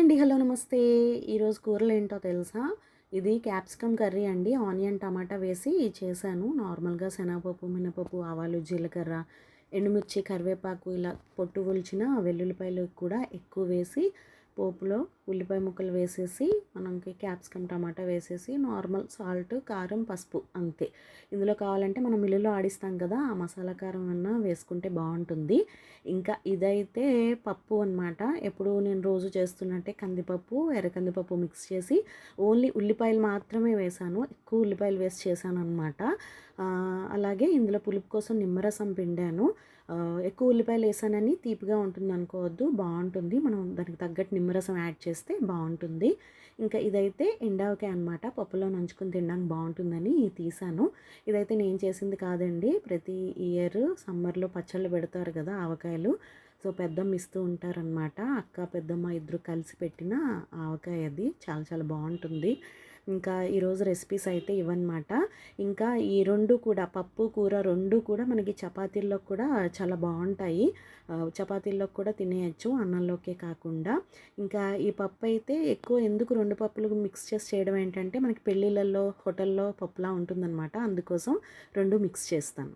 అండి. హలో నమస్తే. ఈరోజు కూరలేంటో తెలుసా? ఇది క్యాప్సికమ్ కర్రీ అండి. ఆనియన్, టమాటా వేసి చేశాను. నార్మల్‌గా శనగపప్పు, మినపప్పు, ఆవాలు, జీలకర్ర, ఎండుమిర్చి, కరివేపాకు ఇలా పొట్టు ఒలిచిన వెల్లుల్లిపాయలు కూడా ఎక్కువ వేసి పోపులో ఉల్లిపాయ ముక్కలు వేసేసి మనకి క్యాప్సికమ్, టమాటా వేసేసి నార్మల్ సాల్ట్, కారం, పసుపు అంతే. ఇందులో కావాలంటే మనం మిల్లులో ఆడిస్తాం కదా! ఆ మసాలా కారం అన్నా వేసుకుంటే బావుంటుంది. ఇంకా ఇదైతే పప్పు అనమాట. ఎప్పుడు నేను రోజు చేస్తున్నట్టే కందిపప్పు, ఎర్ర కందిపప్పు మిక్స్ చేసి ఓన్లీ ఉల్లిపాయలు మాత్రమే వేశాను. ఎక్కువ ఉల్లిపాయలు వేసి చేశాననమాట. అలాగే ఇందులో పులుపు కోసం నిమ్మరసం పిండాను. ఎక్కువ ఉల్లిపాయలు వేసానని తీపిగా ఉంటుందనుకోవద్దు. బావుంటుంది. మనం దానికి తగ్గట్టు నిమ్మరసం యాడ్ చేస్తే బావుంటుంది. ఇంకా ఇదైతే ఎండావకాయ అనమాట. పప్పులో నంచుకొని తినడానికి బావుంటుందని తీశాను. ఇదైతే నేను చేసింది కాదండి. ప్రతి ఇయర్ సమ్మర్‌లో పచ్చళ్ళు పెడతారు కదా! ఆవకాయలు. సో, పెద్దమ్మ ఇస్తూ ఉంటారనమాట. అక్క, పెద్దమ్మ ఇద్దరు కలిసి పెట్టిన ఆవకాయ అది. చాలా చాలా బావుంటుంది. ఇంకా ఈరోజు రెసిపీస్ అయితే ఇవన్నమాట. ఇంకా ఈ 2 కూడా పప్పు, కూర 2 కూడా మనకి చపాతీల్లో కూడా చాలా బావుంటాయి. చపాతీల్లోకి కూడా తినేయొచ్చు అన్నంలోకే కాకుండా. ఇంకా ఈ పప్పు అయితే ఎక్కువ ఎందుకు 2 పప్పులు మిక్స్ చేసి చేయడం ఏంటంటే మనకి పెళ్ళిళ్ళల్లో, హోటల్లో పప్పులా ఉంటుందనమాట. అందుకోసం 2 మిక్స్ చేస్తాను.